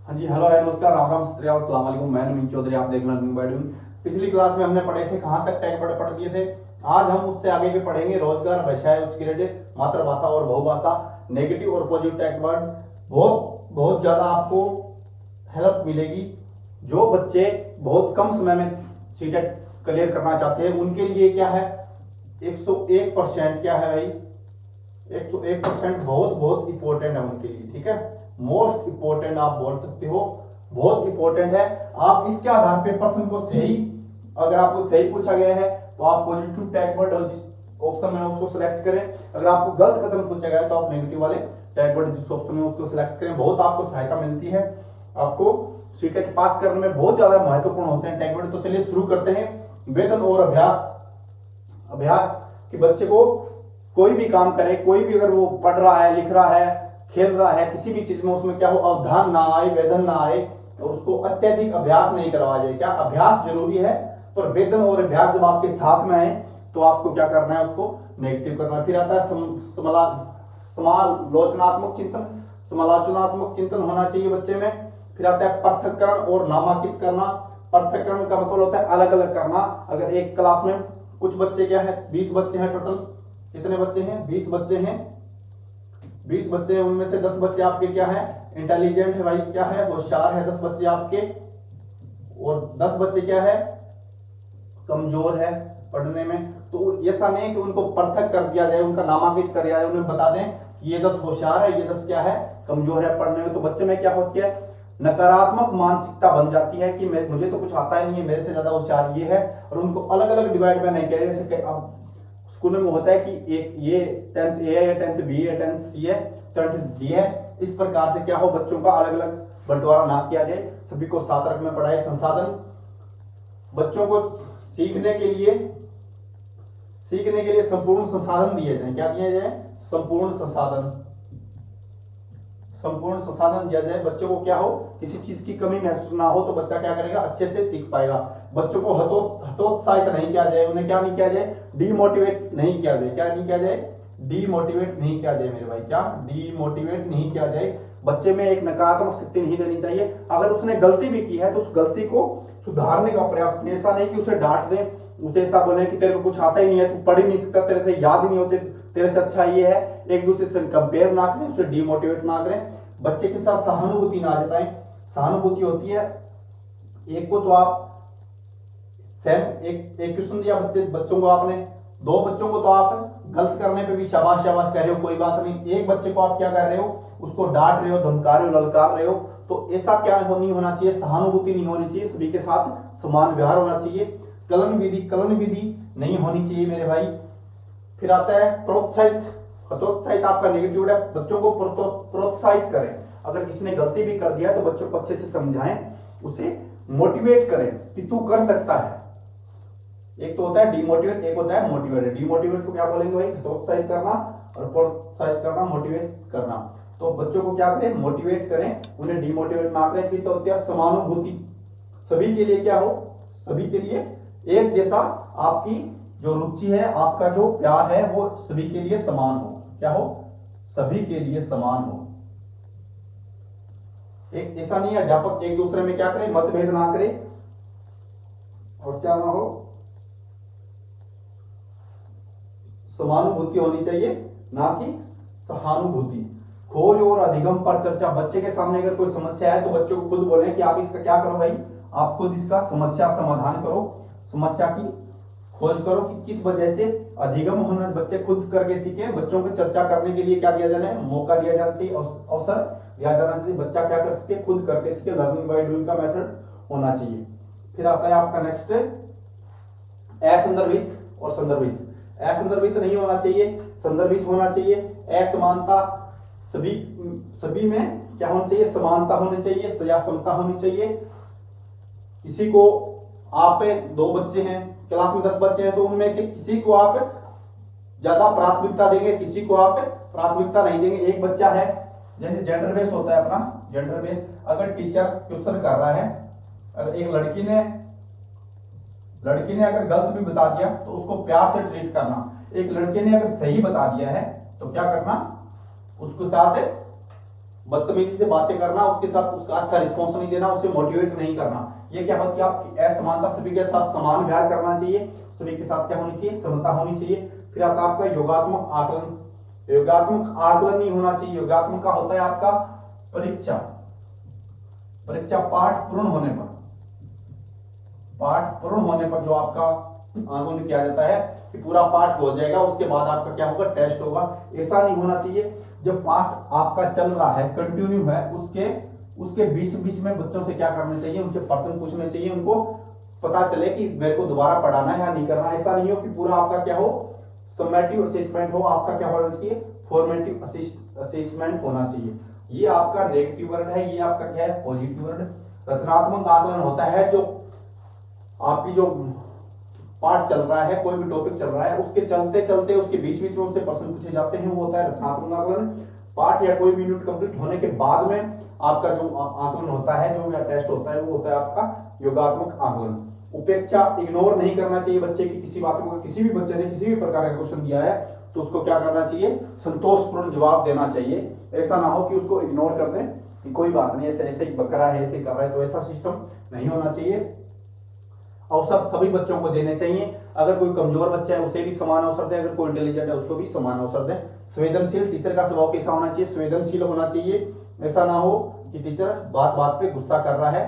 हाँ जी, हेलो है, नमस्कार, राम राम, सत अस्सलाम वालेकुम। मैं नवीन चौधरी, आप देख रहे हैं। पिछली क्लास में हमने पढ़े थे, कहाँ तक टैग वर्ड पढ़ दिए थे। आज हम उससे आगे के पढ़ेंगे रोजगार, व्यवसाय, उच्च ग्रेड, मातृभाषा और बहुभाषा, नेगेटिव और पॉजिटिव टैग वर्ड। बहुत बहुत ज्यादा आपको हेल्प मिलेगी। जो बच्चे बहुत कम समय में सीटेट क्लियर करना चाहते हैं उनके लिए क्या है, 101% क्या है भाई, 101% बहुत बहुत इंपॉर्टेंट है उनके लिए। ठीक है, मोस्ट इंपॉर्टेंट आप बोल सकते हो, बहुत इंपॉर्टेंट है। आप इसके आधार पे प्रश्न को सही, अगर आपको सही पूछा गया है तो आप पॉजिटिव टैग वर्ड जिस ऑप्शन में उसको सिलेक्ट करें। अगर आपको गलत कदम पूछा गया है तो आप नेगेटिव वाले टैग वर्ड जिस ऑप्शन में उसको सिलेक्ट करें। बहुत आपको सहायता मिलती है, आपको सीटेट पास करने में बहुत ज्यादा महत्वपूर्ण होते हैं टैग वर्ड। तो चलिए शुरू करते हैं। वेतन और अभ्यास। अभ्यास कि बच्चे को कोई भी काम करे, कोई भी अगर वो पढ़ रहा है, लिख रहा है, खेल रहा है, किसी भी चीज में उसमें क्या हो, अवधान ना आए, वेदन ना आए, और उसको अत्यधिक अभ्यास नहीं करवाया जाए। क्या अभ्यास जरूरी है, पर वेदन और अभ्यास जब आपके साथ में आए तो आपको क्या करना है, उसको नेगेटिव करना है। फिर आता है समालोचनात्मक चिंतन। समालोचनात्मक चिंतन होना चाहिए बच्चे में। फिर आता है पृथक्करण और नामांकित करना। पृथक्करण का मतलब होता है अलग अलग करना। अगर एक क्लास में कुछ बच्चे क्या है, 20 बच्चे हैं टोटल, कितने बच्चे हैं, 20 बच्चे हैं, 20 बच्चे हैं, उनमें से 10 बच्चे आपके क्या है, इंटेलिजेंट है भाई, क्या है, होशियार है 10 बच्चे आपके, और 10 बच्चे क्या है, कमजोर है पढ़ने में। तो ऐसा नहीं कि उनको पृथक कर दिया जाए, उनका नामांकित कर दिया जाए, उन्हें बता दें कि ये 10 होशियार है, ये 10 क्या है, कमजोर है पढ़ने में। तो बच्चे में क्या होती है, नकारात्मक मानसिकता बन जाती है कि मुझे तो कुछ आता ही नहीं है, मेरे से ज्यादा होशियार ये है। और उनको अलग अलग डिवाइड में नहीं किया, जैसे अब स्कूल में होता है कि एक ये 10th ए है, 10th बी है, 10th सी है, 10th डी है। इस प्रकार से क्या हो, बच्चों का अलग अलग बंटवारा ना किया जाए, सभी को साथ रख में पढ़ाए। संसाधन, बच्चों को सीखने के लिए संपूर्ण संसाधन दिए जाए। क्या दिया जाए, संपूर्ण संसाधन, संपूर्ण संसाधन दिया जाए। बच्चों को क्या हो, किसी चीज की कमी महसूस ना हो, तो बच्चा क्या करेगा, अच्छे से सीख पाएगा। बच्चों को हतोत्साहित नहीं किया जाए, उन्हें क्या नहीं किया जाए, डीमोटिवेट नहीं किया जाए। क्या नहीं किया जाए, डीमोटिवेट नहीं किया जाए मेरे भाई, क्या डीमोटिवेट नहीं किया जाए। बच्चे में एक नकारात्मक शक्ति नहीं देनी चाहिए। अगर उसने गलती भी की है तो उस गलती को सुधारने का प्रयास, ऐसा नहीं कि उसे डांट दें, उसे ऐसा बोले कि तेरे को कुछ आता ही नहीं है, तू पढ़ ही नहीं सकता, तेरे से याद ही नहीं होते, तेरे से अच्छा ये है। एक दूसरे से कंपेयर ना करें, उसे डीमोटिवेट ना करें। बच्चे के साथ सहानुभूति ना जताएं। सहानुभूति होती है, एक को तो आप सेम एक क्वेश्चन दिया बच्चों को आपने, 2 बच्चों को तो आप गलत करने पे भी शाबाश शाबाश कह रहे हो, कोई बात नहीं। एक बच्चे को आप क्या कर रहे हो, उसको डांट रहे हो, धमका रहे हो, ललकार रहे हो। तो ऐसा क्या नहीं होना चाहिए, सहानुभूति नहीं होनी चाहिए, सभी के साथ समान व्यवहार होना चाहिए। कलन विधि नहीं होनी चाहिए मेरे भाई। फिर आता है प्रोत्साहित। हतोत्साहित आपका नेगेटिव है, बच्चों को प्रोत्साहित करें। अगर किसी ने गलती भी कर दिया तो बच्चों को अच्छे से समझाएं, उसे मोटिवेट करें कि तू कर सकता है। एक तो होता है डीमोटिवेट, एक होता है मोटिवेट। डीमोटिवेट को क्या बोलेंगे भाई, हतोत्साहित करना, और प्रोत्साहित करना, मोटिवेट करना। तो बच्चों को क्या करें, मोटिवेट करें, उन्हें डीमोटिवेट ना करें। फिर तो होती है समानुभूति। सभी के लिए क्या हो, सभी के लिए एक जैसा, आपकी जो रुचि है, आपका जो प्यार है, वो सभी के लिए समान हो। क्या हो, सभी के लिए समान हो। एक ऐसा नहीं है अध्यापक एक दूसरे में क्या करें, मतभेद ना करे, और क्या ना हो, समानुभूति होनी चाहिए, ना कि सहानुभूति। खोज और अधिगम पर चर्चा। बच्चे के सामने अगर कोई समस्या है तो बच्चों को खुद बोले कि आप इसका क्या करो भाई, आप खुद इसका समस्या समाधान करो, समस्या की खोज करो कि किस वजह से। अधिगम होना, बच्चे खुद करके सीखे। बच्चों को चर्चा करने के लिए क्या दिया जाना है, मौका दिया जाना चाहिए, अवसर दिया जाना चाहिए। बच्चा क्या कर सके, खुद करके सीखे। लर्निंग बाय डूइंग का मेथड होना चाहिए। फिर आता है आपका नेक्स्ट, असंदर्भित और संदर्भित। असंदर्भित नहीं होना चाहिए, संदर्भित होना चाहिए। असमानता, सभी में क्या होना चाहिए, समानता होनी चाहिए, सजा समता होनी चाहिए। किसी को आप 2 बच्चे हैं, क्लास में 10 बच्चे हैं, तो उनमें से किसी को आप ज्यादा प्राथमिकता देंगे, किसी को आप प्राथमिकता नहीं देंगे। एक बच्चा है, जैसे जेंडर बेस होता है अपना, जेंडर बेस। अगर टीचर क्वेश्चन कर रहा है, अगर एक लड़की ने अगर गलत भी बता दिया तो उसको प्यार से ट्रीट करना। एक लड़के ने अगर सही बता दिया है तो क्या करना, उसके साथ बदतमीजी से बातें करना, उसके साथ उसका अच्छा रिस्पॉन्स नहीं देना, उसे मोटिवेट नहीं करना। ये क्या होती है आपकी असमानता, सभी के साथ समान व्यवहार करना चाहिए, सभी के साथ क्या होनी चाहिए, समता होनी चाहिए। फिर आता है आपका योगात्मक आकलन। योगात्मक आकलन नहीं होना चाहिए। योगात्मक का होता है आपका परीक्षा, परीक्षा पाठ पूर्ण होने पर, पाठ पूर्ण होने पर जो आपका आकलन किया जाता है कि पूरा पाठ हो जाएगा, उसके बाद आपका क्या होगा, टेस्ट होगा। ऐसा नहीं होना चाहिए। जब पाठ आपका चल रहा है, कंटिन्यू है, उसके बीच बीच में बच्चों से क्या करना चाहिए, उनसे प्रश्न पूछने चाहिए, उनको पता चले कि मेरे को दोबारा पढ़ाना है या नहीं करना। ऐसा नहीं हो कि पूरा आपका क्या हो, समेटिव असेसमेंट हो, आपका क्या होना चाहिए, फॉर्मेटिव असेसमेंट होना चाहिए। ये आपका नेगेटिव वर्ड है, ये आपका क्या है, पॉजिटिव वर्ड। रचनात्मक आकलन होता है जो आपकी जो पाठ चल रहा है, कोई भी टॉपिक चल रहा है, उसके चलते चलते उसके बीच बीच में उससे प्रश्न पूछे जाते हैं, वो होता है रचनात्मक आकलन। पाठ या कोई भी यूनिट कंप्लीट होने के बाद में आपका जो आकलन होता है, जो टेस्ट होता है, वो होता है आपका योगात्मक आकलन। उपेक्षा, इग्नोर नहीं करना चाहिए बच्चे की किसी बात को। किसी भी बच्चे ने किसी भी प्रकार का क्वेश्चन दिया है तो उसको क्या करना चाहिए, संतोषपूर्ण जवाब देना चाहिए। ऐसा ना हो कि उसको इग्नोर कर दें कि कोई बात नहीं, ऐसे ऐसे ही बकरा है, ऐसे कर रहा है, तो ऐसा सिस्टम नहीं होना चाहिए। अवसर सभी बच्चों को देने चाहिए। अगर कोई कमजोर बच्चा है उसे भी समान अवसर दें, अगर कोई इंटेलिजेंट है उसको भी समान अवसर दें। संवेदनशील, टीचर का स्वभाव कैसा होना चाहिए, संवेदनशील होना चाहिए। ऐसा ना हो कि टीचर बात बात पे गुस्सा कर रहा है।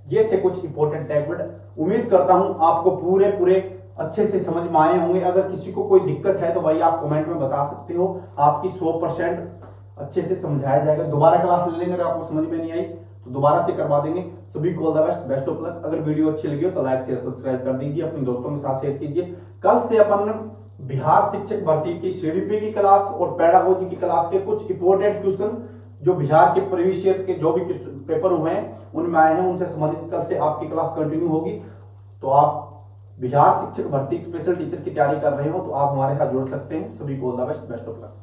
ये थे कुछ इंपॉर्टेंट टैगवर्ड। उम्मीद करता हूं आपको पूरे अच्छे से समझ में आए होंगे। अगर किसी को कोई दिक्कत है तो भाई आप कमेंट में बता सकते हो, आपकी 100% अच्छे से समझाया जाएगा। दोबारा क्लास ले लेंगे, अगर आपको समझ में नहीं आई तो दोबारा से करवा देंगे। सभी को all the best, best of luck. अगर वीडियो अच्छी लगी हो तो लाइक शेयर सब्सक्राइब कर दीजिए, अपने दोस्तों के साथ शेयर कीजिए। कल से अपन बिहार शिक्षक भर्ती की सीडीपी की क्लास और पेडागोजी की क्लास के कुछ इंपॉर्टेंट क्वेश्चन जो बिहार के प्रीवियस ईयर के जो भी पेपर हुए हैं उनमें आए हैं, उनसे संबंधित कल से आपकी क्लास कंटिन्यू होगी। तो आप बिहार शिक्षक भर्ती स्पेशल टीचर की तैयारी कर रहे हो तो आप हमारे साथ जुड़ सकते हैं। सभी को all the best, best of luck.